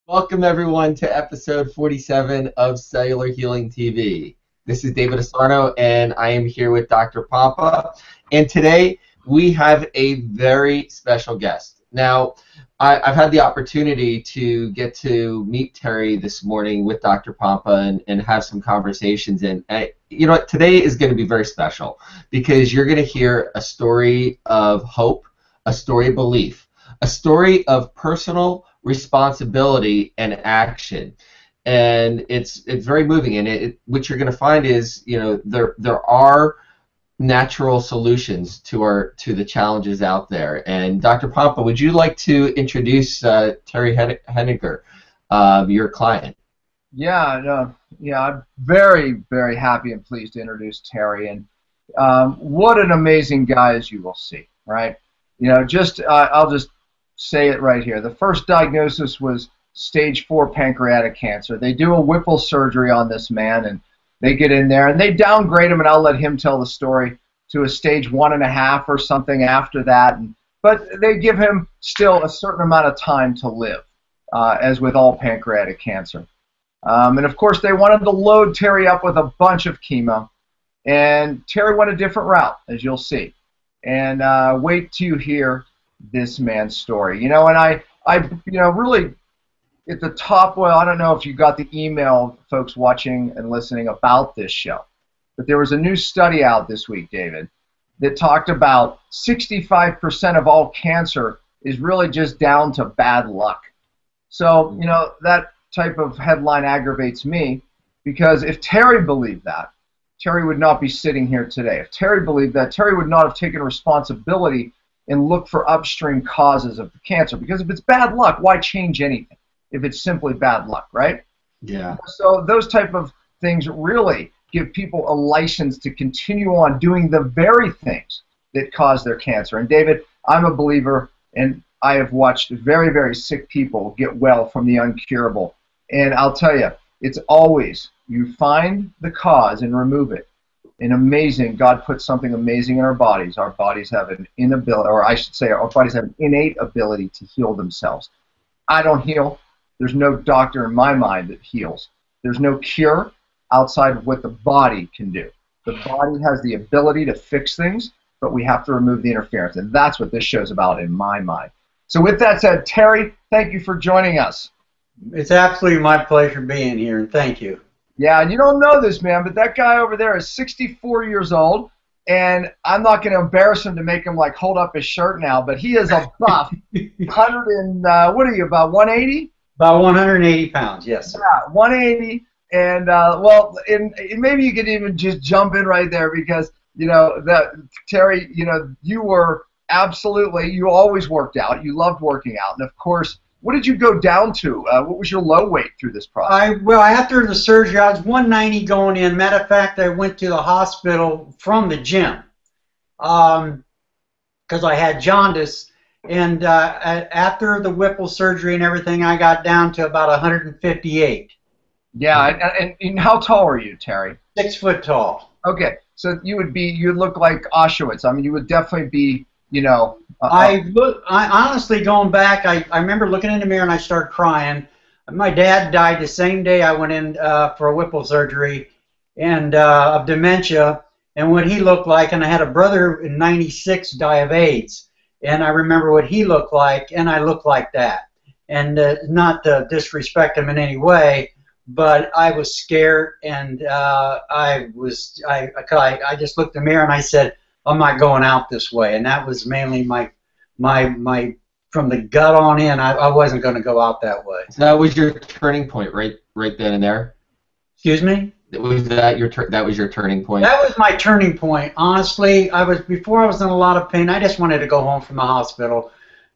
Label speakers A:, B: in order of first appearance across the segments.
A: Welcome everyone to episode 47 of Cellular Healing TV. This is David Asarno and I am here with Dr. Pompa. And today we have a very special guest. Now, I've had the opportunity to get to meet Terry this morning with Dr. Pompa and have some conversations. And you know what? Today is going to be very special because you're going to hear a story of hope, a story of belief, a story of personal responsibility and action, and it's very moving. And what you're going to find is, you know, there are natural solutions to the challenges out there. And Dr. Pompa, would you like to introduce Terry Heninger, your client?
B: Yeah, I'm very, very happy and pleased to introduce Terry. And what an amazing guy, as you will see, right? You know, I'll just say it right here. The first diagnosis was stage 4 pancreatic cancer. They do a Whipple surgery on this man, and they get in there, and they downgrade him, and I'll let him tell the story, to a stage 1.5 or something after that. But they give him still a certain amount of time to live, as with all pancreatic cancer. And of course, they wanted to load Terry up with a bunch of chemo, and Terry went a different route, as you'll see. And wait till you hear this man's story. You know, and I really at the top, well, I don't know if you got the email, folks watching and listening, about this show, but there was a new study out this week, David, that talked about 65% of all cancer is really just down to bad luck. So, you know, that type of headline aggravates me, because if Terry believed that, Terry would not be sitting here today. If Terry believed that, Terry would not have taken responsibility and look for upstream causes of the cancer. Because if it's bad luck, why change anything if it's simply bad luck, right?
A: Yeah.
B: So those type of things really give people a license to continue on doing the very things that cause their cancer. And David, I'm a believer, and I have watched very, very sick people get well from the incurable. And I'll tell you, it's always, you find the cause and remove it. And amazing, God put something amazing in our bodies. Our bodies have an inability, or I should say, our bodies have an innate ability to heal themselves. I don't heal. There's no doctor in my mind that heals. There's no cure outside of what the body can do. The body has the ability to fix things, but we have to remove the interference. And that's what this show's about in my mind. So with that said, Terry, thank you for joining us.
C: It's absolutely my pleasure being here, and thank you.
B: Yeah, and you don't know this, man, but that guy over there is 64 years old, and I'm not going to embarrass him to make him, like, hold up his shirt now, but he is a buff, 100 and, what are you, about 180?
C: About 180 pounds, yes, sir.
B: Yeah, 180, and, well, and maybe you could even just jump in right there because, you know, Terry, you know, you were absolutely, you always worked out. You loved working out, and, of course, what did you go down to? What was your low weight through this process?
C: Well, after the surgery, I was 190 going in. Matter of fact, I went to the hospital from the gym because I had jaundice. And after the Whipple surgery and everything, I got down to about 158.
B: Yeah, and how tall are you, Terry?
C: 6 foot tall.
B: Okay, so you'd look like Auschwitz. I mean, you would definitely be, you know.
C: I honestly, going back, I remember looking in the mirror and I started crying. My dad died the same day I went in for a Whipple surgery and of dementia, and what he looked like. And I had a brother in '96 die of AIDS, and I remember what he looked like, and I looked like that. And not to disrespect him in any way, but I was scared, and I just looked in the mirror and I said, I'm not going out this way. And that was mainly my from the gut on in, I wasn't going to go out that way.
A: So that was your turning point, right then and there?
C: Excuse me?
A: That was your turning point?
C: That was my turning point. Honestly, before I was in a lot of pain. I just wanted to go home from the hospital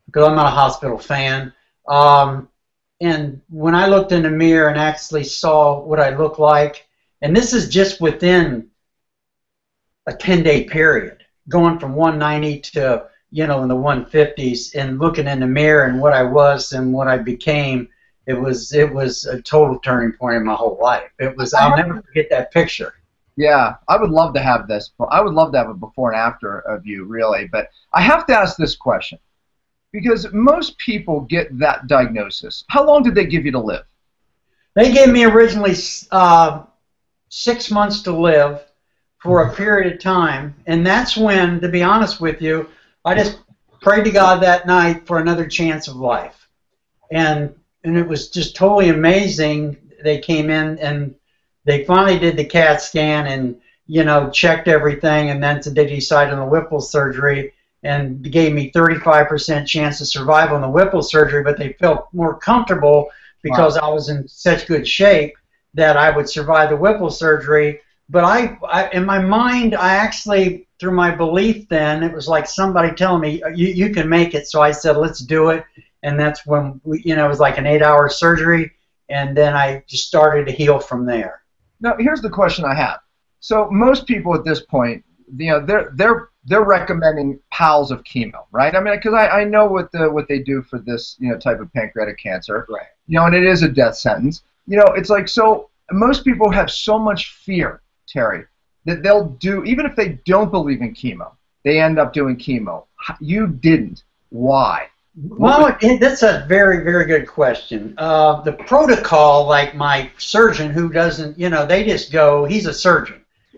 C: because I'm not a hospital fan. And when I looked in the mirror and actually saw what I looked like, and this is just within a 10-day period, going from 190 to, you know, in the 150s, and looking in the mirror and what I was and what I became, it was a total turning point in my whole life. I'll never forget that picture.
B: Yeah, I would love to have this. I would love to have a before and after of you, really. But I have to ask this question. Because most people get that diagnosis. How long did they give you to live?
C: They gave me originally 6 months to live for a period of time, and that's when, to be honest with you, I just prayed to God that night for another chance of life. And it was just totally amazing. They came in and they finally did the CAT scan and, you know, checked everything, and then they decided on the Whipple surgery and gave me 35% chance of survival in the Whipple surgery, but they felt more comfortable because I was in such good shape that I would survive the Whipple surgery. But I in my mind, I actually, through my belief then, it was like somebody telling me, you can make it. So I said, let's do it. And that's when, you know, it was like an 8-hour surgery. And then I just started to heal from there.
B: Now, here's the question I have. So most people at this point, you know, they're recommending piles of chemo, right? I mean, because I know what they do for this, you know, type of pancreatic cancer.
C: Right.
B: You know, and it is a death sentence. You know, it's like, so most people have so much fear, Terry, that they'll do, even if they don't believe in chemo, they end up doing chemo. You didn't. Why?
C: Well, that's a very, very good question. The protocol, like my surgeon who doesn't, you know, they just go, he's a surgeon.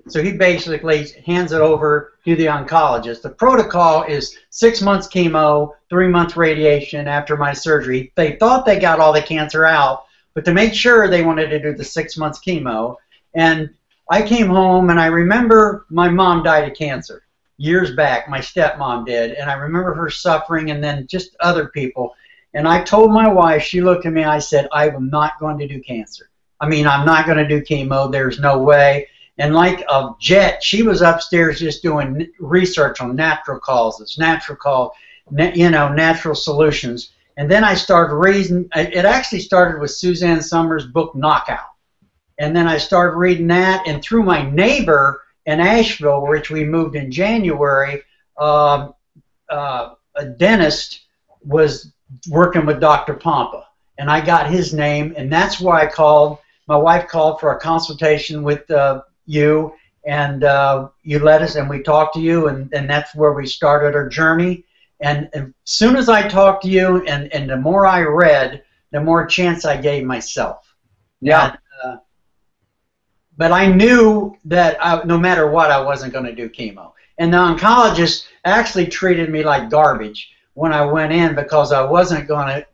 C: So he basically hands it over to the oncologist. The protocol is 6 months chemo, 3 months radiation after my surgery. They thought they got all the cancer out, but to make sure they wanted to do the 6 months chemo. And I came home and I remember my mom died of cancer years back. My stepmom did. And I remember her suffering and then just other people. And I told my wife, she looked at me, I said, I am not going to do cancer. I mean, I'm not going to do chemo. There's no way. And like a jet, she was upstairs just doing research on natural causes, natural solutions. And then I started reading. It actually started with Suzanne Summers' book Knockout. And then I started reading that. And through my neighbor in Asheville, which we moved in January, a dentist was working with Dr. Pompa. And I got his name. And that's why I called. My wife called for a consultation with you, and you let us, and we talked to you, and that's where we started our journey. And as soon as I talked to you, and the more I read, the more chance I gave myself.
B: Yeah.
C: And, but I knew that no matter what, I wasn't going to do chemo. And the oncologist actually treated me like garbage when I went in because I wasn't going to,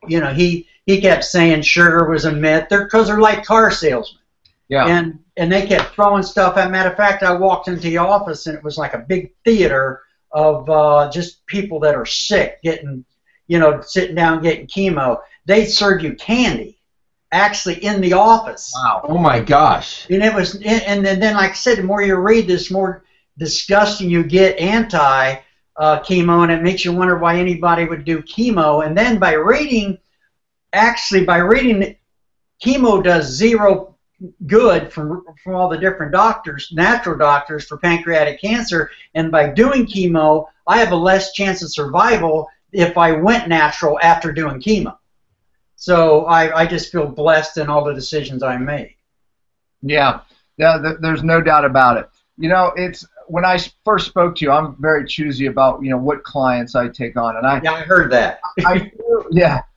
C: you know, he kept saying sugar was a myth. Because they're like car salesmen.
B: Yeah.
C: And they kept throwing stuff. As a matter of fact, I walked into the office and it was like a big theater of just people that are sick, getting, you know, sitting down getting chemo. They serve you candy, actually in the office.
A: Wow. Oh my gosh.
C: And it was, and then like I said, the more you read this, more disgusting you get anti chemo, and it makes you wonder why anybody would do chemo. And then by reading, chemo does zero good from all the different doctors, natural doctors for pancreatic cancer, and by doing chemo, I have a less chance of survival if I went natural after doing chemo. So I just feel blessed in all the decisions I made.
B: Yeah, there's no doubt about it. You know, it's when I first spoke to you, I'm very choosy about, you know, what clients I take on, and
C: I heard that.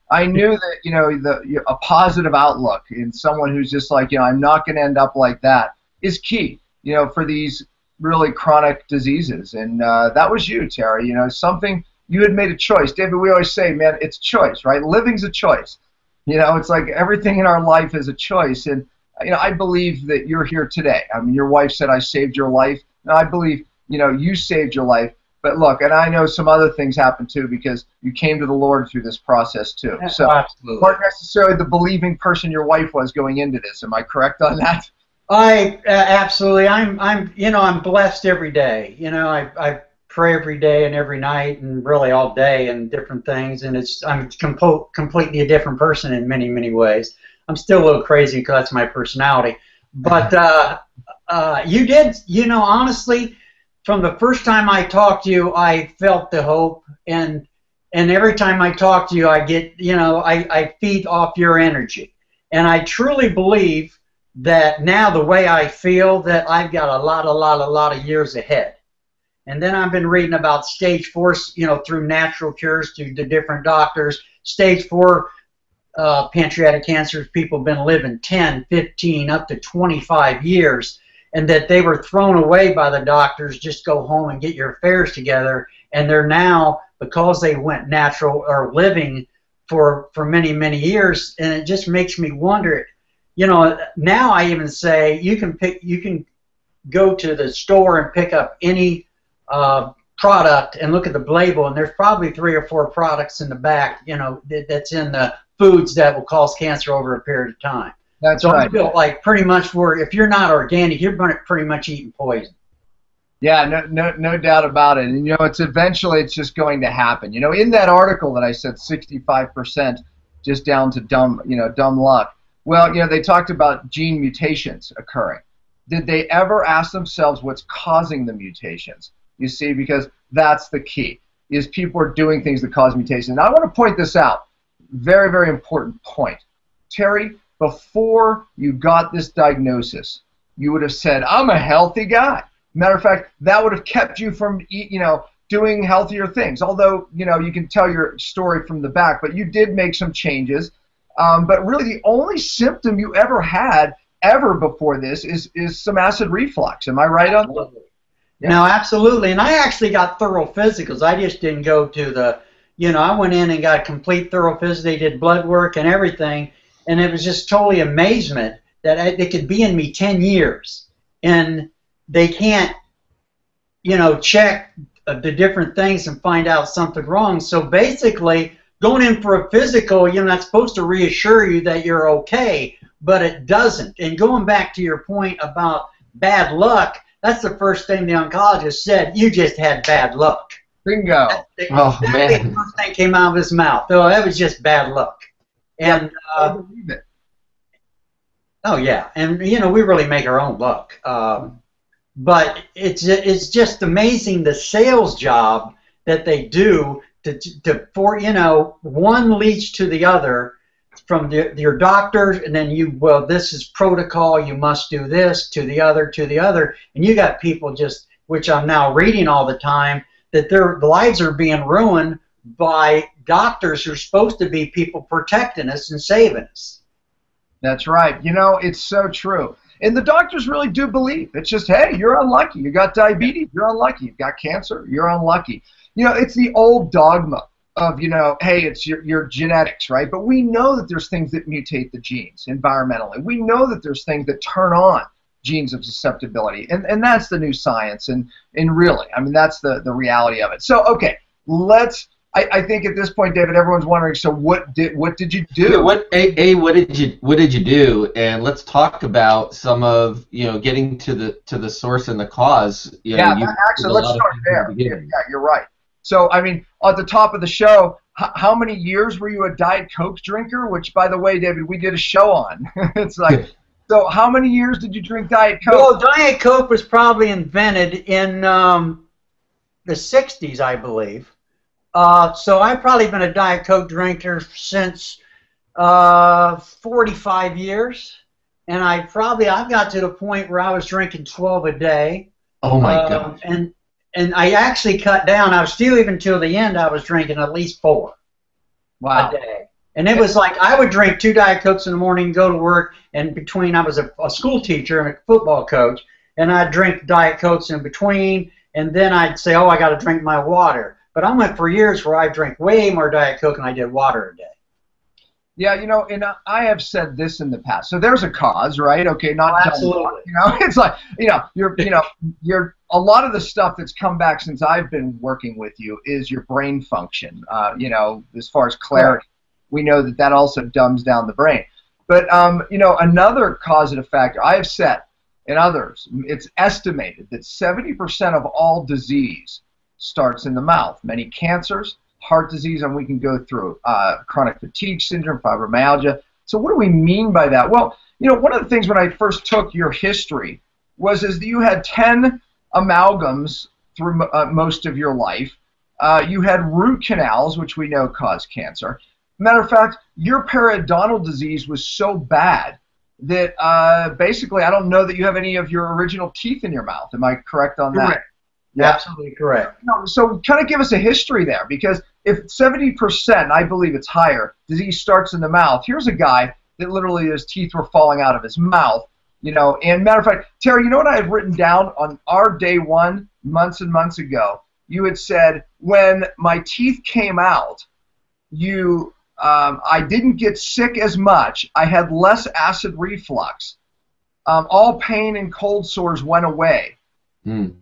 B: I knew that, you know, a positive outlook in someone who's just like, you know, I'm not going to end up like that is key, you know, for these really chronic diseases. And that was you, Terry. You know, something, you had made a choice. David, we always say, man, it's choice, right? Living's a choice. You know, it's like everything in our life is a choice. And, you know, I believe that you're here today. I mean, your wife said I saved your life. And I believe, you know, you saved your life. But look, and I know some other things happened too because you came to the Lord through this process too. So,
C: absolutely.
B: Weren't necessarily the believing person your wife was going into this. Am I correct on that?
C: Absolutely. I'm blessed every day. You know, I pray every day and every night and really all day and different things, and I'm completely a different person in many, many ways. I'm still a little crazy because that's my personality. But you did, you know, honestly. From the first time I talked to you, I felt the hope, and every time I talk to you, I get, you know, I feed off your energy, and I truly believe that now the way I feel that I've got a lot of years ahead, And then I've been reading about stage 4, through natural cures to the different doctors. Stage 4 pancreatic cancers, people have been living 10, 15, up to 25 years, and that they were thrown away by the doctors, just go home and get your affairs together. And they're now, because they went natural, or living for many, many years. And it just makes me wonder, now I even say you can go to the store and pick up any product and look at the label, and there's probably 3 or 4 products in the back, that's in the foods that will cause cancer over a period of time.
B: That's
C: so
B: right.
C: I feel like pretty much if you're not organic, you're pretty much eating poison.
B: Yeah, no doubt about it. And it's just going to happen. In that article that I said 65% just down to dumb luck. Well, they talked about gene mutations occurring. Did they ever ask themselves what's causing the mutations? You see, because that's the key, is people are doing things that cause mutations. And I want to point this out. Very, very important point. Terry, before you got this diagnosis, you would have said, I'm a healthy guy. Matter of fact, that would have kept you from, doing healthier things. Although, you can tell your story from the back, but you did make some changes. But really the only symptom you ever had before this is some acid reflux. Am I right on that?
C: Yeah. No, absolutely. And I actually got thorough physicals. I just didn't go to the, I went in and got a complete thorough physical. They did blood work and everything. And it was just totally amazement that it could be in me 10 years. And they can't, check the different things and find out something wrong. So basically, going in for a physical, that's supposed to reassure you that you're okay, but it doesn't. And going back to your point about bad luck, that's the first thing the oncologist said. You just had bad luck.
B: Bingo.
A: Oh, man.
C: The first thing came out of his mouth. Oh, that was just bad luck. And
B: I believe it.
C: oh yeah, and we really make our own luck. But it's just amazing the sales job that they do for one leads to the other from your doctors, and then this is protocol, you must do this, to the other, and you got people just, which I'm now reading all the time, that their lives are being ruined by doctors who are supposed to be people protecting us and saving us.
B: That's right. It's so true. And the doctors really do believe. It's just, hey, you're unlucky. You got diabetes, you're unlucky. You've got cancer, you're unlucky. It's the old dogma of, hey, it's your genetics, right? But we know that there's things that mutate the genes environmentally. We know that there's things that turn on genes of susceptibility. And that's the new science. And really, that's the reality of it. So, okay, I think at this point, David, everyone's wondering, so what did you do?
A: Yeah, what did you do? And let's talk about some of getting to the source and the cause.
B: Actually, let's start there. Yeah, you're right. So at the top of the show, how many years were you a Diet Coke drinker? Which, by the way, David, we did a show on. It's like, so how many years did you drink Diet Coke?
C: Well, Diet Coke was probably invented in the 60s, I believe. So I've probably been a Diet Coke drinker since 45 years, and I've got to the point where I was drinking 12 a day.
A: Oh my God!
C: And I actually cut down. I was still, even till the end, I was drinking at least 4 a day. And it was like I would drink 2 Diet Cokes in the morning, go to work, and between, I was a school teacher and a football coach, and I'd drink Diet Cokes in between, and then I'd say, oh, I got to drink my water. But I went for years where I drank way more Diet Coke than I did water a day.
B: Yeah, and I have said this in the past. So there's a cause, right? Okay, not
C: absolutely.
B: It's like, you're a lot of the stuff that's come back since I've been working with you is your brain function. As far as clarity, we know that also dumbs down the brain. But another causative factor I have said, and others, it's estimated that 70% of all disease starts in the mouth. Many cancers, heart disease, and we can go through chronic fatigue syndrome, fibromyalgia. So what do we mean by that? Well, one of the things when I first took your history is that you had 10 amalgams through most of your life. You had root canals, which we know cause cancer. Matter of fact, your periodontal disease was so bad that basically I don't know that you have any of your original teeth in your mouth. Am I correct on that?
C: Correct.
B: Yeah.
C: Absolutely correct.
B: No, so kind of give us a history there, because if 70%, I believe it's higher, disease starts in the mouth. Here's a guy that literally his teeth were falling out of his mouth, you know. And matter of fact, Terry, you know what I had written down on our day one months and months ago? You had said, when my teeth came out, I didn't get sick as much. I had less acid reflux. All pain and cold sores went away.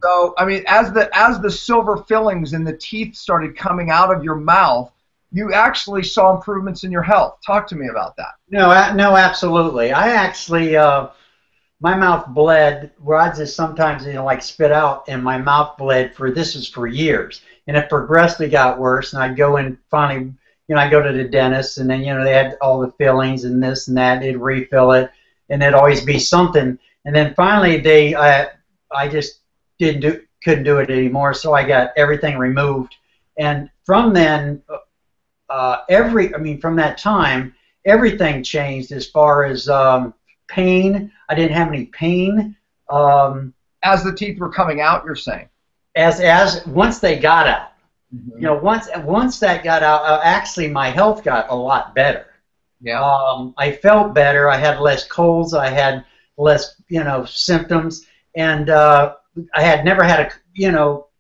B: So, I mean, as the silver fillings in the teeth started coming out of your mouth, you actually saw improvements in your health. Talk to me about that.
C: No, absolutely. I actually, my mouth bled where I just sometimes, you know, like spit out, and my mouth bled this was for years. And it progressively got worse, and I'd go in finally, you know, I go to the dentist, and then, you know, they had all the fillings and this and that. They'd refill it, and there'd always be something. And then finally I just couldn't do it anymore, so I got everything removed. And from then, from that time, everything changed as far as pain. I didn't have any pain.
B: As the teeth were coming out, you're saying?
C: As once they got out. You know, once that got out, actually my health got a lot better.
B: Yeah.
C: I felt better. I had less colds. I had less, you know, symptoms, and I had never had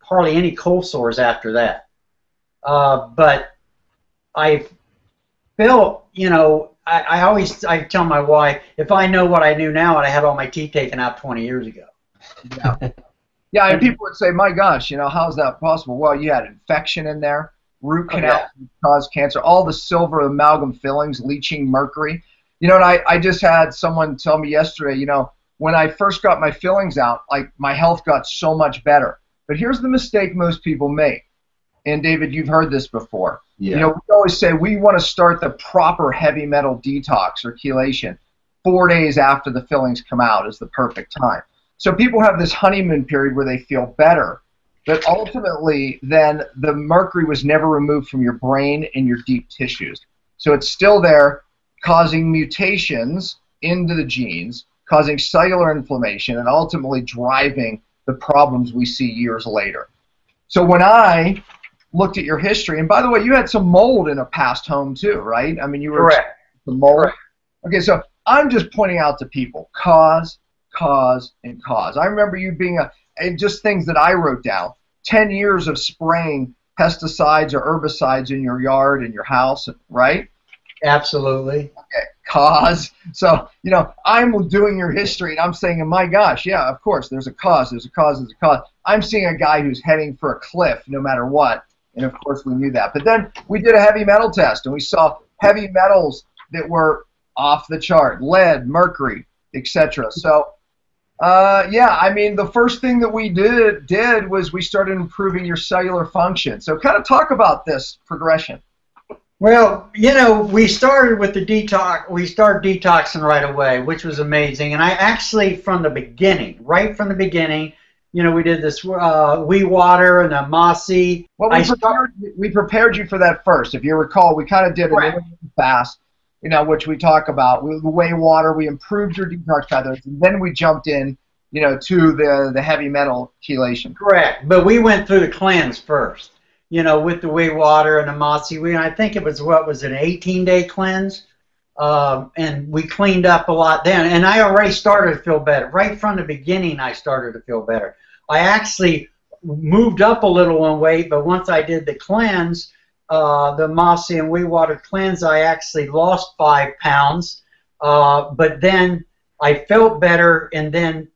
C: hardly any cold sores after that. But I felt, you know, I tell my wife, if I know what I knew now, and I had all my teeth taken out 20 years ago.
B: Yeah. Yeah, and people would say, my gosh, you know, how is that possible? Well, you had infection in there, root canal caused cancer, all the silver amalgam fillings, leaching mercury. You know, and I just had someone tell me yesterday, you know, when I first got my fillings out, like, my health got so much better. But here's the mistake most people make. And David, you've heard this before. Yeah. You know, we always say we want to start the proper heavy metal detox or chelation 4 days after the fillings come out is the perfect time. So people have this honeymoon period where they feel better, but ultimately then the mercury was never removed from your brain and your deep tissues. So it's still there, causing mutations into the genes, causing cellular inflammation, and ultimately driving the problems we see years later. So when I looked at your history, and by the way, you had some mold in a past home too, right? I mean, you were
C: correct.
B: The mold.
C: Correct.
B: Okay, so I'm just pointing out to people, cause, and cause. I remember you being and just things that I wrote down, 10 years of spraying pesticides or herbicides in your yard and your house, right?
C: Absolutely.
B: Okay, cause. So, you know, I'm doing your history, and I'm saying, my gosh, yeah, of course, there's a cause, there's a cause, there's a cause. I'm seeing a guy who's heading for a cliff no matter what, and of course we knew that. But then we did a heavy metal test, and we saw heavy metals that were off the chart, lead, mercury, etc. So, yeah, I mean, the first thing that we did was we started improving your cellular function. So kind of talk about this progression.
C: Well, you know, we started with the detox. We started detoxing right away, which was amazing. And I actually, from the beginning, right from the beginning, you know, we did this wee water and a mossy.
B: Well, we prepared you for that first. If you recall, we kind of did an fast, you know, which we talk about. The whey water, we improved your detox pathways, and then we jumped in, you know, to the heavy metal chelation.
C: Correct. But we went through the cleanse first, you know, with the whey water and the mossy. I think it was, what was it, an 18-day cleanse? And we cleaned up a lot then. And I already started to feel better. Right from the beginning, I started to feel better. I actually moved up a little in weight, but once I did the cleanse, the mossy and whey water cleanse, I actually lost 5 pounds. But then I felt better, and then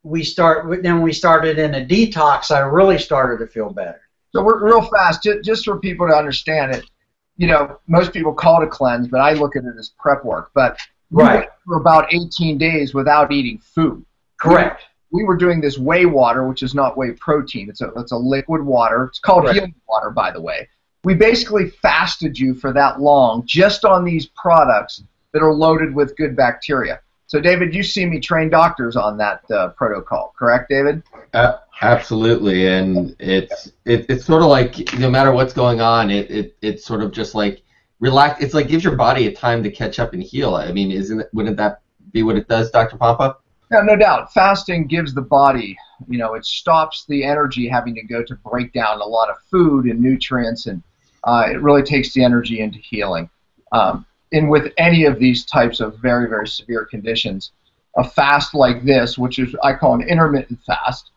C: we started in a detox. I really started to feel better.
B: So we're real fast, just for people to understand it. You know, most people call it a cleanse, but I look at it as prep work. But we went for about 18 days without eating food.
C: Correct.
B: We were doing this whey water, which is not whey protein. It's a liquid water. It's called healing water, by the way. We basically fasted you for that long just on these products that are loaded with good bacteria. So, David, you see me train doctors on that protocol, correct, David?
A: Absolutely, and it's sort of like no matter what's going on, it's sort of just like relax. It's like gives your body a time to catch up and heal. I mean, wouldn't that be what it does, Dr. Pompa?
B: Yeah, no doubt. Fasting gives the body, it stops the energy having to go to break down a lot of food and nutrients, and it really takes the energy into healing. And with any of these types of very, very severe conditions, a fast like this, which is I call an intermittent fast,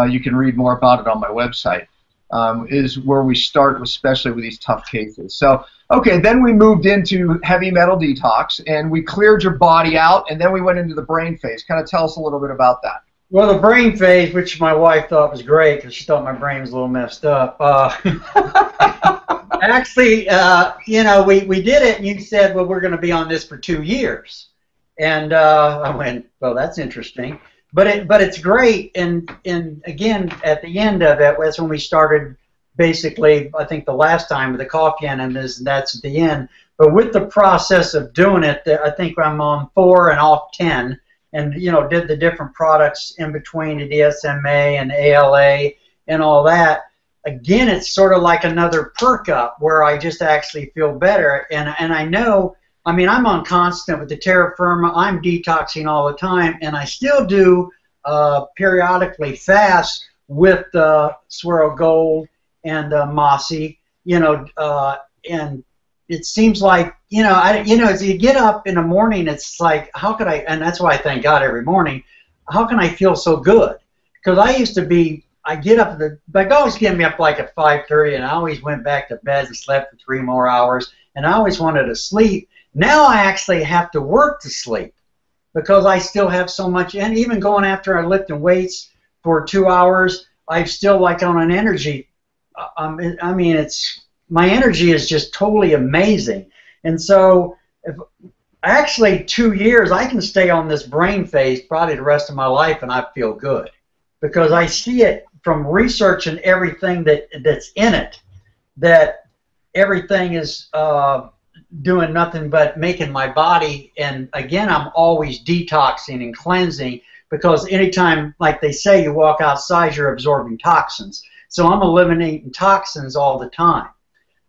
B: you can read more about it on my website, is where we start, especially with these tough cases. So, okay, then we moved into heavy metal detox, and we cleared your body out, and then we went into the brain phase. Kind of tell us a little bit about that.
C: Well, the brain phase, which my wife thought was great because she thought my brain was a little messed up. Actually, we did it, and you said, well, we're going to be on this for 2 years. And I went, well, that's interesting. But it's great, and again, at the end of it, that's when we started, basically, I think the last time with the coffee and that's at the end. But with the process of doing it, I think I'm on 4 and off 10, and did the different products in between, the DSMA and ALA and all that. Again, it's sort of like another perk up where I just actually feel better, and I know. I mean, I'm on constant with the terra firma. I'm detoxing all the time, and I still do periodically fast with Swirl Gold and Mossy. And it seems like as you get up in the morning, it's like, how could I? And that's why I thank God every morning. How can I feel so good? Because I used to be. I get up but always get me up like at 5:30, and I always went back to bed and slept for 3 more hours, and I always wanted to sleep. Now I actually have to work to sleep because I still have so much, and even going after I lifting weights for 2 hours, I'm still like on an energy. I mean, my energy is just totally amazing. And so, actually 2 years, I can stay on this brain phase probably the rest of my life, and I feel good because I see it from research and everything that's in it, that everything is doing nothing but making my body, and again, I'm always detoxing and cleansing because anytime, like they say, you walk outside, you're absorbing toxins. So I'm eliminating toxins all the time.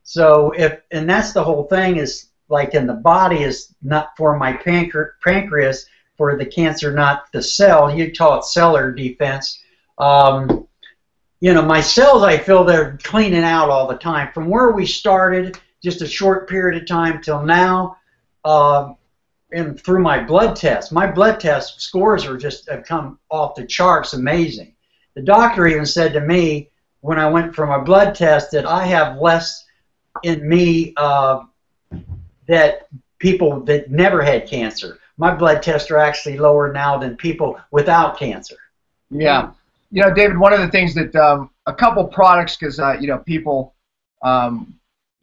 C: So and that's the whole thing, is like in the body is not for my pancreas, for the cancer, not the cell. You call it cellular defense. My cells, I feel they're cleaning out all the time. From where we started, just a short period of time till now, and through my blood test. My blood test scores have come off the charts, amazing. The doctor even said to me when I went for my blood test that I have less in me that people that never had cancer. My blood tests are actually lower now than people without cancer.
B: Yeah. David, one of the things that a couple products, because people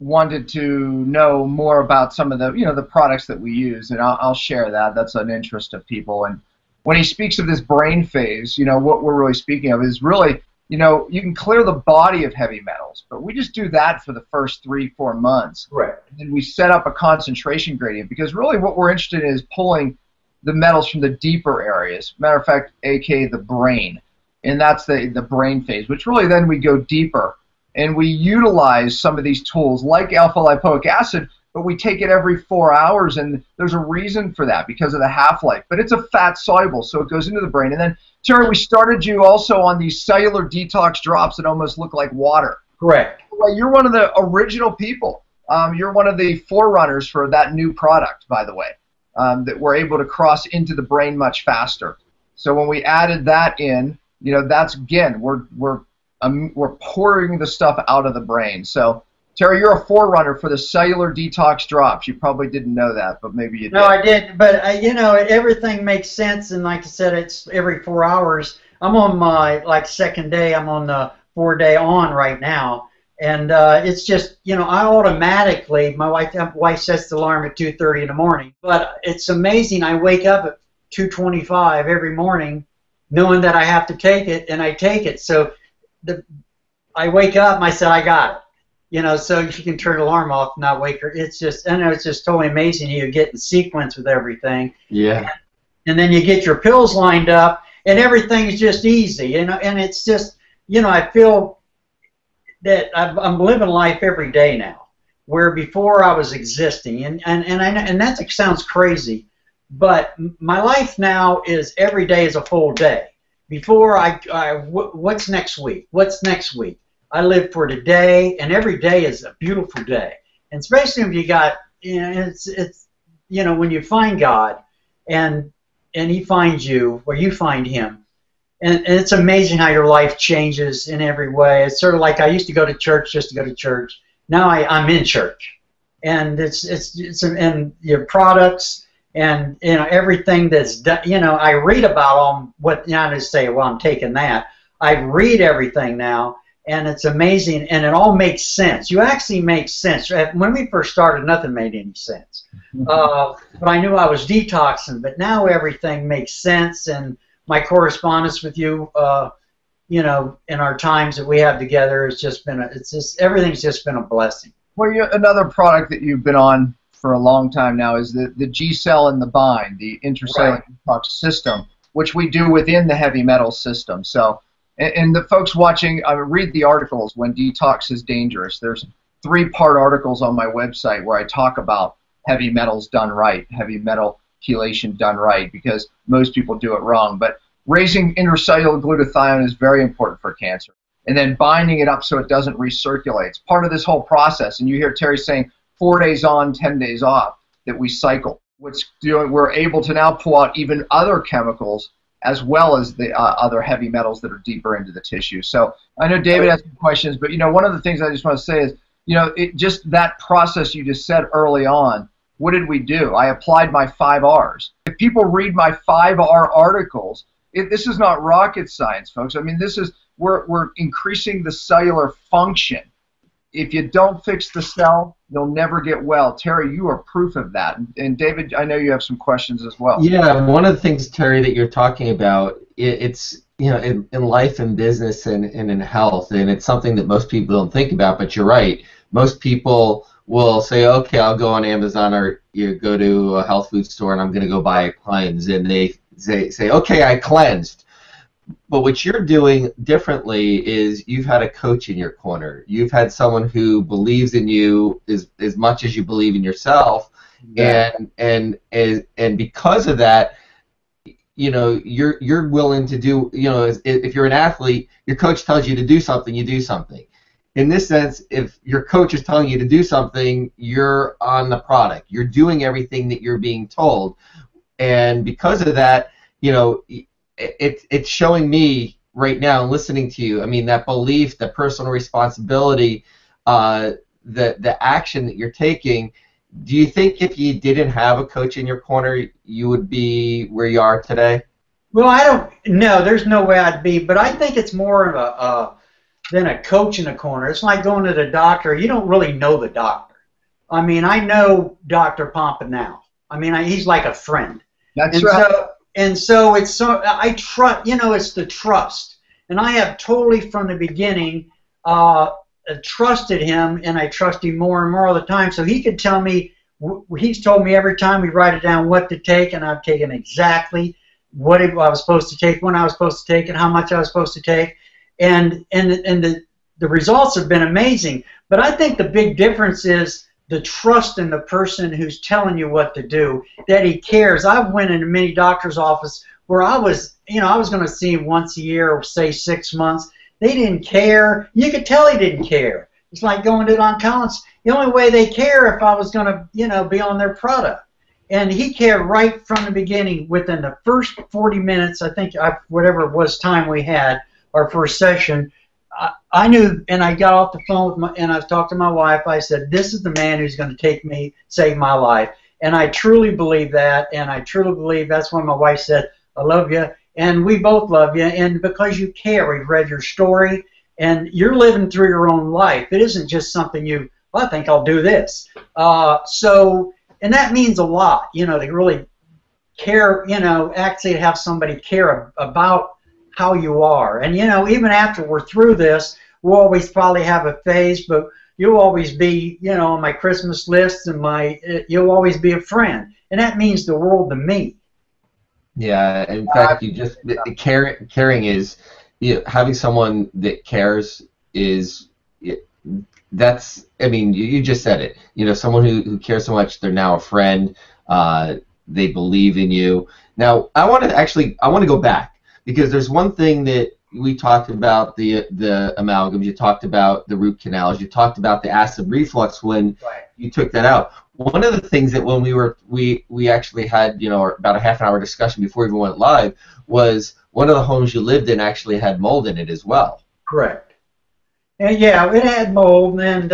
B: wanted to know more about some of the the products that we use, and I'll share that. That's an interest of people. And when he speaks of this brain phase, what we're really speaking of is really, you can clear the body of heavy metals, but we just do that for the first 3-4 months.
C: Right.
B: And then we set up a concentration gradient, because really what we're interested in is pulling the metals from the deeper areas. Matter of fact, aka the brain. And that's the brain phase, which really then we go deeper. And we utilize some of these tools like alpha-lipoic acid, but we take it every 4 hours, and there's a reason for that because of the half-life. But it's a fat soluble, so it goes into the brain. And then, Terry, we started you also on these cellular detox drops that almost look like water.
C: Correct.
B: Well, you're one of the original people. You're one of the forerunners for that new product, by the way, that we're able to cross into the brain much faster. So when we added that in, that's, again, we're pouring the stuff out of the brain. So, Terry, you're a forerunner for the cellular detox drops. You probably didn't know that, but maybe you did.
C: No, I did, but everything makes sense. And like I said, it's every 4 hours. I'm on my second day. I'm on the 4-day on right now, and it's just I automatically, my wife sets the alarm at 2:30 in the morning. But it's amazing. I wake up at 2:25 every morning, knowing that I have to take it, and I take it. So I wake up and I said, I got it. So you can turn the alarm off and not wake her. It's just, I know, it's just totally amazing. You get in sequence with everything.
A: Yeah.
C: And then you get your pills lined up, and everything's just easy. And it's just, I feel that I'm living life every day now, where before I was existing. And that sounds crazy, But my life now is every day is a full day. Before what's next week? What's next week? I live for today, and every day is a beautiful day. And especially if you got, it's when you find God, and He finds you, or you find Him, and it's amazing how your life changes in every way. It's sort of like I used to go to church just to go to church. Now I'm in church, and it's and your products. And everything that's done, I read about what I just say. Well, I'm taking that. I read everything now, and it's amazing, and it all makes sense. You actually make sense. When we first started, nothing made any sense. But I knew I was detoxing. But now everything makes sense, and my correspondence with you, in our times that we have together, has just been everything's just been a blessing.
B: Well, another product that you've been on for a long time now is the G-cell and the bind, the intracellular detox system, which we do within the heavy metal system. So, and the folks watching, read the articles when detox is dangerous. There's 3-part articles on my website where I talk about heavy metals done right, heavy metal chelation done right, because most people do it wrong. But raising intracellular glutathione is very important for cancer. And then binding it up so it doesn't recirculate. It's part of this whole process. And you hear Terry saying, 4 days on, 10 days off, that we cycle. We're able to now pull out even other chemicals as well as the other heavy metals that are deeper into the tissue. So I know David has some questions, but one of the things I just want to say is, just that process you just said early on. What did we do? I applied my 5 R's. If people read my 5 R articles, this is not rocket science, folks. I mean, we're increasing the cellular function. If you don't fix the cell, you'll never get well. Terry, you are proof of that. And David, I know you have some questions as well.
A: Yeah, one of the things, Terry, that you're talking about, it's in life and business and in health, and it's something that most people don't think about, but you're right. Most people will say, okay, I'll go on Amazon, or you go to a health food store and I'm going to go buy a cleanse, and they say, okay, I cleansed. But what you're doing differently is you've had a coach in your corner. You've had someone who believes in you as much as you believe in yourself, and because of that, you're willing to do. If you're an athlete, your coach tells you to do something, you do something. In this sense, if your coach is telling you to do something, you're on the product. You're doing everything that you're being told, and because of that, it's showing me right now, listening to you, I mean, that belief, the personal responsibility, the action that you're taking. Do you think if you didn't have a coach in your corner, you would be where you are today?
C: Well, I don't know. There's no way I'd be, but I think it's more of than a coach in the corner. It's like going to the doctor. You don't really know the doctor. I mean, I know Dr. Pompa now. I mean, he's like a friend.
B: That's right.
C: And so it's I trust, it's the trust. And I have totally from the beginning trusted him, and I trust him more and more all the time. So he could tell me, he's told me every time we write it down what to take, and I've taken exactly what I was supposed to take, when I was supposed to take it, how much I was supposed to take. And the results have been amazing. But I think the big difference is the trust in the person who's telling you what to do, that he cares. I've went into many doctors' office where I was going to see him once a year, or say 6 months. They didn't care. You could tell he didn't care. It's like going to the oncologist. The only way they care if I was going to, be on their product. And he cared right from the beginning. Within the first 40 minutes, I think, whatever it was time we had, our first session, I knew, and I got off the phone and I talked to my wife. I said, this is the man who's going to save my life. And I truly believe that, and I truly believe that's when my wife said, I love you, and we both love you, and because you care. We've read your story, and you're living through your own life. It isn't just something I think I'll do this. And that means a lot, to really care, actually have somebody care about how you are. And, even after we're through this, we'll always probably have a phase, but you'll always be, on my Christmas list, and you'll always be a friend. And that means the world to me.
A: Yeah, in fact, caring is, having someone that cares is, that's, I mean, you just said it. Someone who cares so much, they're now a friend. They believe in you. Now, I want to go back, because there's one thing that we talked about, the amalgams, you talked about the root canals, you talked about the acid reflux when you took that out. One of the things that when we actually had, about a half an hour discussion before we even went live, was one of the homes you lived in actually had mold in it as well.
C: Correct. And yeah, it had mold, and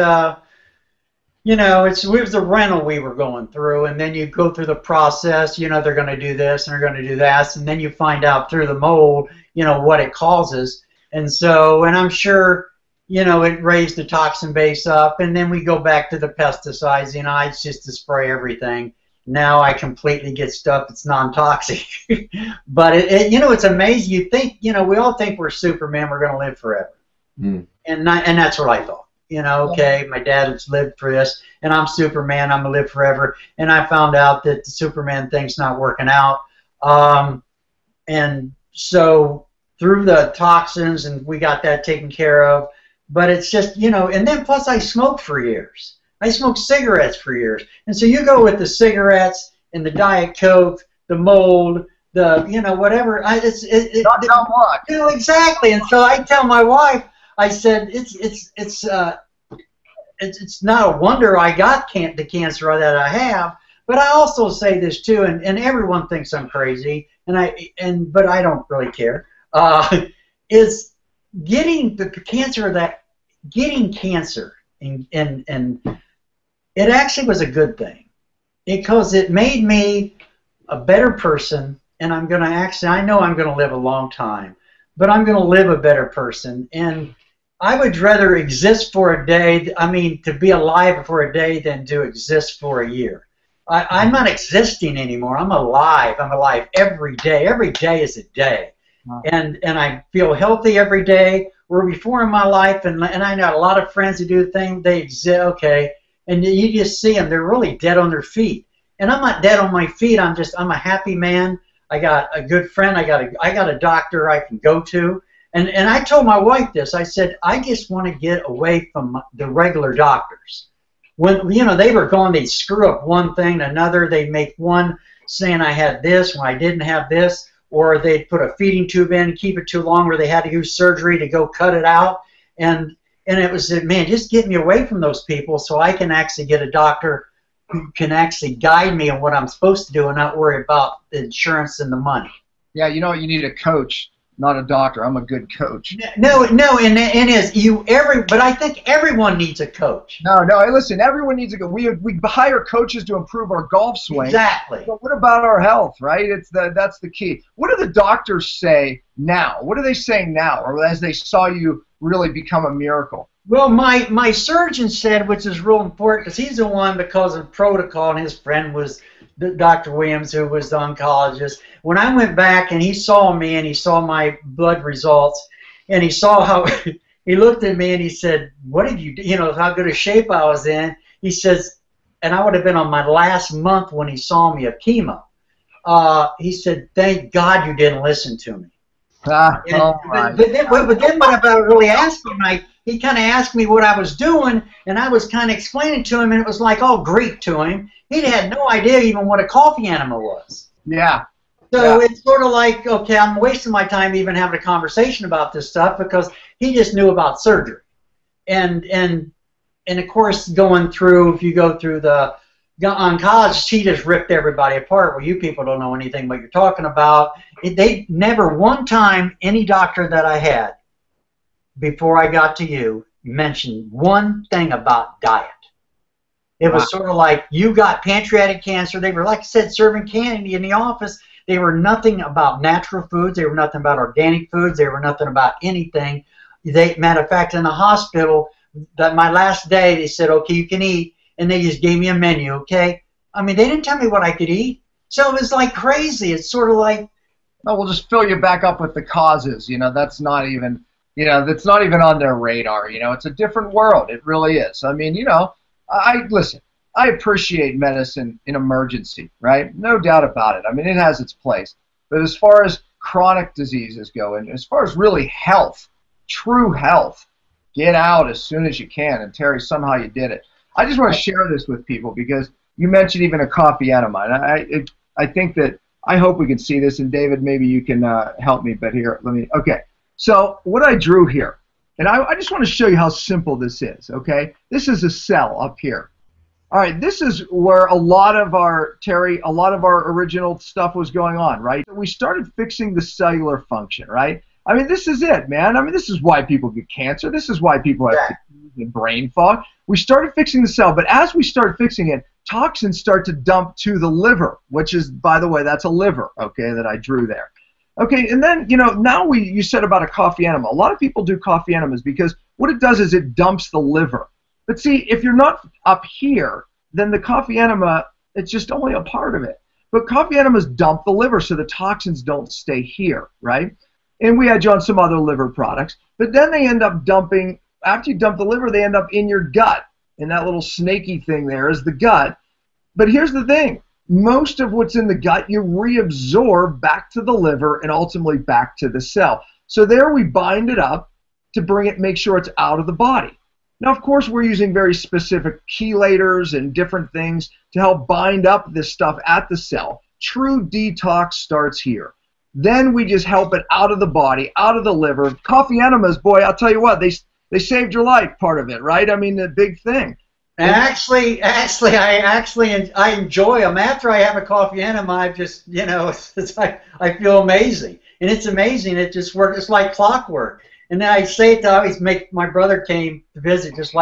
C: it was a rental we were going through, and then you go through the process. They're going to do this and they're going to do that, and then you find out through the mold, what it causes. And I'm sure, it raised the toxin base up, and then we go back to the pesticides. It's just to spray everything. Now I completely get stuff that's non-toxic. But it's amazing. You think, we all think we're Superman, we're going to live forever. And that's what I thought. Okay, my dad has lived for this, and I'm Superman, I'm going to live forever. And I found out that the Superman thing's not working out. And so through the toxins, and we got that taken care of. But it's just, and then plus I smoked for years. I smoked cigarettes for years. And so you go with the cigarettes and the Diet Coke, the mold, the, whatever.
B: Not much.
C: Exactly. And so I tell my wife, I said, it's not a wonder I got the cancer that I have. But I also say this too, and everyone thinks I'm crazy, but I don't really care. Is getting the cancer getting cancer, and it actually was a good thing, because it made me a better person, and I know I'm going to live a long time, but I'm going to live a better person. And I would rather exist for a day, to be alive for a day, than to exist for a year. I'm not existing anymore. I'm alive. I'm alive every day. Every day is a day. Wow. And I feel healthy every day. Where before in my life, and I know a lot of friends who do the thing, they exist, okay, and you just see them, they're really dead on their feet. And I'm not dead on my feet. I'm a happy man. I got a good friend. I got a doctor I can go to. And I told my wife this. I said, I just want to get away from the regular doctors. When they were going, they'd screw up one thing to another. They'd make one saying I had this when I didn't have this, or they'd put a feeding tube in, keep it too long, where they had to use surgery to go cut it out. And it was, man, just get me away from those people so I can actually get a doctor who can actually guide me on what I'm supposed to do and not worry about the insurance and the money.
B: Yeah, you need a coach, not a doctor. I'm a good coach.
C: No, and but I think everyone needs a coach.
B: No, listen, everyone needs a coach. We hire coaches to improve our golf swing.
C: Exactly.
B: But what about our health, right? That's the key. What do the doctors say now? What are they saying now, or as they saw you really become a miracle?
C: Well, my surgeon said, which is real important, because he's the one, because of protocol, and his friend was Dr. Williams, who was the oncologist. When I went back and he saw me and he saw my blood results, and he saw how he looked at me and he said, what did you do? How good a shape I was in. He says, and I would have been on my last month when he saw me of chemo. He said, thank God you didn't listen to me. But then when I really asked him, he kind of asked me what I was doing, and I was kind of explaining to him, and it was like all Greek to him. He had no idea even what a coffee enema was.
B: Yeah.
C: So it's sort of like, okay, I'm wasting my time even having a conversation about this stuff, because he just knew about surgery. And of course, if you go through the oncologist, he just ripped everybody apart. Well, you people don't know anything what you're talking about. They never one time, any doctor that I had before I got to you mentioned one thing about diet. It was sort of like, you got pancreatic cancer. They were, like I said, serving candy in the office. They were nothing about natural foods. They were nothing about organic foods. They were nothing about anything. Matter of fact, in the hospital, my last day, they said, okay, you can eat. And they just gave me a menu, okay? They didn't tell me what I could eat. So it was like crazy. It's sort of like...
B: No, we'll just fill you back up with the causes. That's not even, that's not even on their radar. It's a different world. It really is. Listen, I appreciate medicine in emergency, right? No doubt about it. It has its place. But as far as chronic diseases go, and as far as really health, true health, get out as soon as you can. And Terry, somehow you did it. I just want to share this with people, because you mentioned even a coffee enema. And I think that, I hope we can see this, and David, maybe you can help me, but here, okay. So what I drew here, and I just want to show you how simple this is, okay? This is a cell up here. All right, this is where a lot of our original stuff was going on, right? We started fixing the cellular function, right? I mean, this is it, man. I mean, this is why people get cancer. This is why people have brain fog. We started fixing the cell, but as we start fixing it, toxins start to dump to the liver, which is, by the way, that's a liver, okay, that I drew there. Okay, and then, you know, now you said about a coffee enema. A lot of people do coffee enemas because what it does is it dumps the liver. But see, if you're not up here, then the coffee enema, it's just only a part of it. But coffee enemas dump the liver so the toxins don't stay here, right? And we had you on some other liver products. But then they end up dumping, after you dump the liver, they end up in your gut. And that little snaky thing there is the gut. But here's the thing. Most of what's in the gut you reabsorb back to the liver and ultimately back to the cell. So there we bind it up to bring it, make sure it's out of the body. Now, of course, we're using very specific chelators and different things to help bind up this stuff at the cell. True detox starts here. Then we just help it out of the body, out of the liver. Coffee enemas, boy, I'll tell you what, they saved your life, part of it, right? I mean, the big thing.
C: And I enjoy them. After I have a coffee enema, I just, you know, it's like I feel amazing. And it's amazing. It just works. It's like clockwork. And then I say it to always make, my brother came to visit just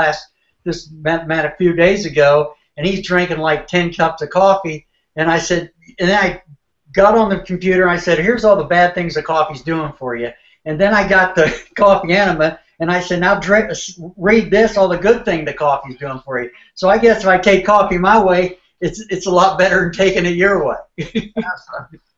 C: met a few days ago, and he's drinking like 10 cups of coffee. And I said, and then I got on the computer and I said, here's all the bad things the coffee's doing for you. And then I got the coffee enema, and I said, now read this, all the good thing the coffee's doing for you. So I guess if I take coffee my way, it's a lot better than taking it your way.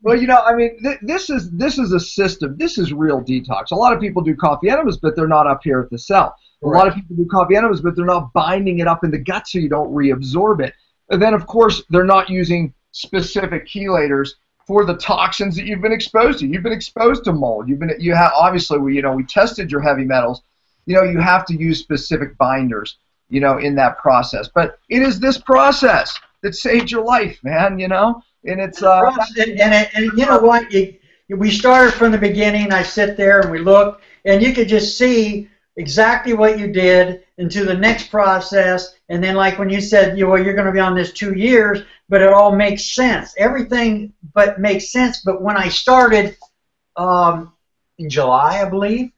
B: Well, you know, I mean, this is a system. This is real detox. A lot of people do coffee enemas, but they're not up here at the cell. A lot of people do coffee enemas, but they're not binding it up in the gut so you don't reabsorb it. And then, of course, they're not using specific chelators for the toxins that you've been exposed to. You've been exposed to mold. Obviously, we tested your heavy metals. You know, you have to use specific binders, you know, in that process. But it is this process that saved your life, man, you know? And it's
C: and you know what? We started from the beginning. I sit there and we look, and you could just see exactly what you did into the next process. And then, like when you said, you're going to be on this 2 years, but it all makes sense. Everything but makes sense. But when I started in July, I believe,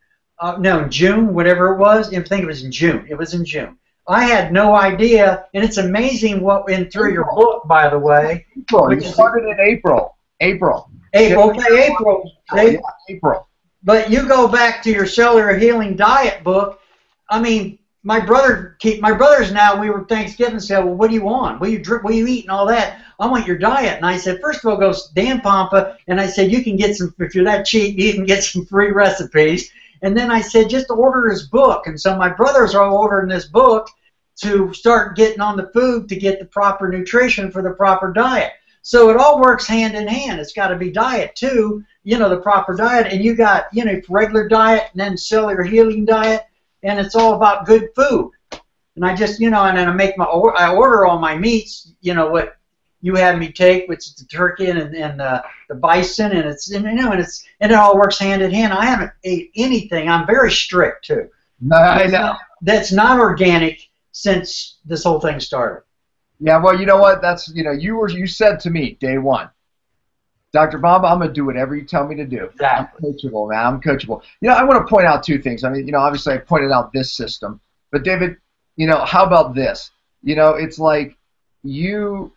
C: no, in June, whatever it was. I think it was in June. It was in June. I had no idea, and it's amazing what went through your book, by the way.
B: You started in April.
C: April. Okay, April.
B: Yeah, April.
C: But you go back to your cellular healing diet book. I mean, my brothers now, we were Thanksgiving, said, well, what do you want? What do you drink? What do you eat and all that? I want your diet. And I said, first of all, go Dan Pompa. And I said, you can get some, if you're that cheap, you can get some free recipes. And then I said, just order his book. And so my brothers are ordering this book to start getting on the food to get the proper nutrition for the proper diet. So it all works hand in hand. It's got to be diet too, you know, the proper diet. And you got, you know, regular diet and then cellular healing diet, and it's all about good food. And I just, you know, and then I order all my meats, you know, what you had me take, which is the turkey and the bison, and it's, and, you know, and it all works hand in hand. I haven't ate anything. I'm very strict too.
B: I know.
C: That's not organic since this whole thing started.
B: Yeah, well, you know what? That's, you know, you said to me day one, Dr. Pompa, I'm going to do whatever you tell me to do.
C: Exactly.
B: I'm coachable, man. I'm coachable. You know, I want to point out two things. I mean, you know, obviously I pointed out this system, but David, you know, how about this? You know, it's like you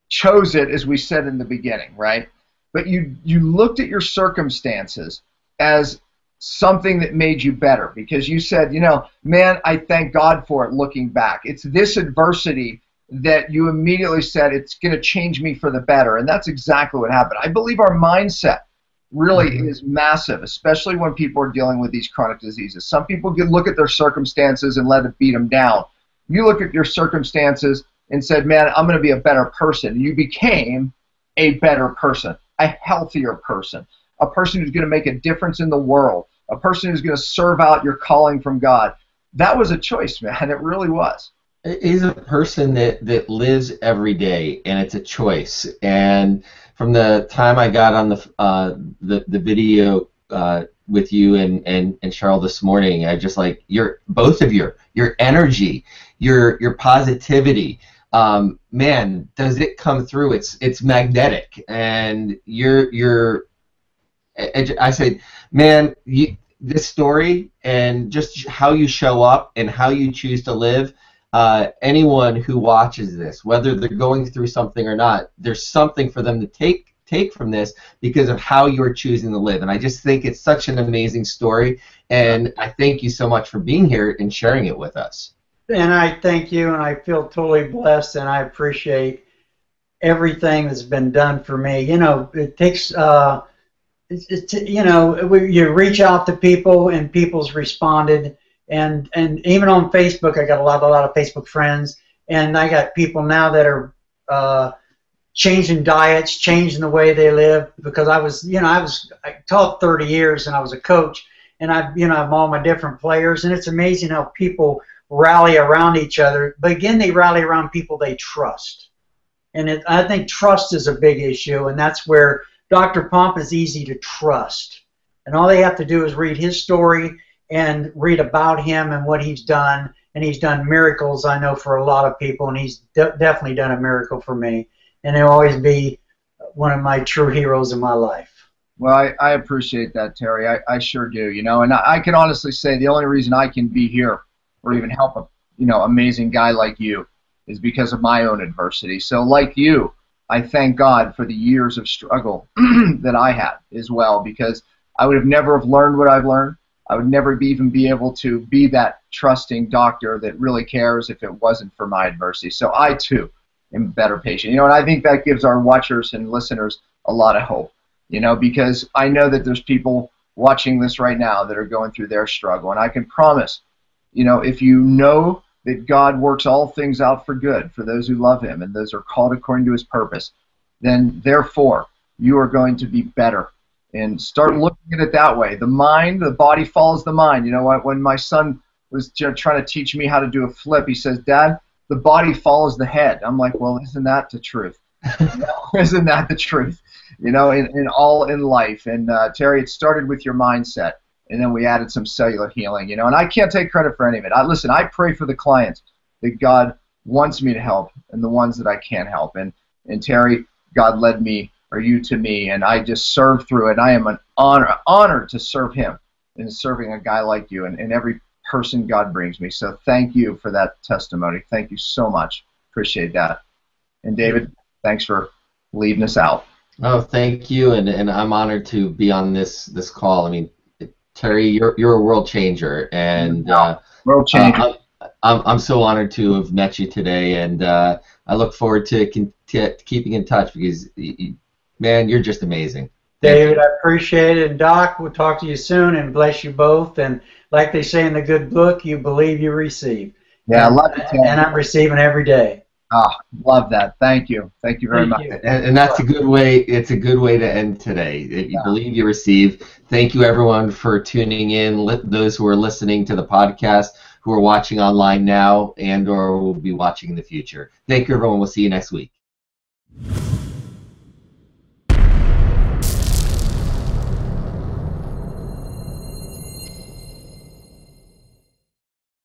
B: chose it, as we said in the beginning, right? But you looked at your circumstances as something that made you better, because you said, you know, man, I thank God for it looking back. It's this adversity that you immediately said, it's going to change me for the better. And that's exactly what happened. I believe our mindset really is massive, especially when people are dealing with these chronic diseases. Some people can look at their circumstances and let it beat them down. You look at your circumstances and said, man, I'm going to be a better person. You became a better person, a healthier person, a person who's going to make a difference in the world, a person who's going to serve out your calling from God. That was a choice, man. It really was.
A: He's a person that lives every day, and it's a choice. And from the time I got on the video with you and Cheryl this morning, I just like both of your energy, your positivity. Man, does it come through? It's magnetic, and I say, man, this story and just how you show up and how you choose to live. Anyone who watches this, whether they're going through something or not, there's something for them to take from this because of how you're choosing to live. And I just think it's such an amazing story, and I thank you so much for being here and sharing it with us.
C: And I thank you, and I feel totally blessed, and I appreciate everything that's been done for me. You know, it takes, you know, you reach out to people, and people's responded. And even on Facebook, I got a lot of Facebook friends, and I got people now that are changing diets, changing the way they live, because I taught 30 years, and I was a coach, and I'm all my different players, and it's amazing how people rally around each other. But again, they rally around people they trust, and I think trust is a big issue, and that's where Dr. Pompa is easy to trust, and all they have to do is read his story and read about him and what he's done. And he's done miracles, I know, for a lot of people, and he's definitely done a miracle for me. And he'll always be one of my true heroes in my life.
B: Well, I appreciate that, Terry. I sure do. You know, and I can honestly say the only reason I can be here or even help a amazing guy like you is because of my own adversity. So, like you, I thank God for the years of struggle that I had as well, because I would have never have learned what I've learned. I would never even be able to be that trusting doctor that really cares if it wasn't for my adversity. So I, too, am a better patient. You know, and I think that gives our watchers and listeners a lot of hope, you know, because I know that there's people watching this right now that are going through their struggle. And I can promise, you know, if you know that God works all things out for good for those who love him and those who are called according to his purpose, then therefore you are going to be better. And start looking at it that way. The mind, the body follows the mind. You know, when my son was trying to teach me how to do a flip, he says, "Dad, the body follows the head." I'm like, well, isn't that the truth? Isn't that the truth? You know, in all in life. And Terry, it started with your mindset, and then we added some cellular healing. You know, and I can't take credit for any of it. Listen, I pray for the clients that God wants me to help, and the ones that I can't help. And Terry, God led me, or you to me, and I just serve through it. I am an honored to serve him and serving a guy like you and every person God brings me. So thank you for that testimony. Thank you so much. Appreciate that. And David, thanks for leading us out.
A: Oh, thank you, and I'm honored to be on this call. I mean, Terry, you're a world changer, and
B: world changer.
A: I'm so honored to have met you today, and I look forward to keeping in touch because. Man, you're just amazing.
C: David, I appreciate it. And Doc, we'll talk to you soon, and bless you both. And like they say in the good book, you believe, you receive.
B: Yeah, I love it.
C: And I'm receiving every day.
B: Ah, love that. Thank you. Thank you very much.
A: And that's a good way. It's a good way to end today. If you believe, you receive. Thank you, everyone, for tuning in. Those who are listening to the podcast, who are watching online now, and/or will be watching in the future. Thank you, everyone. We'll see you next week.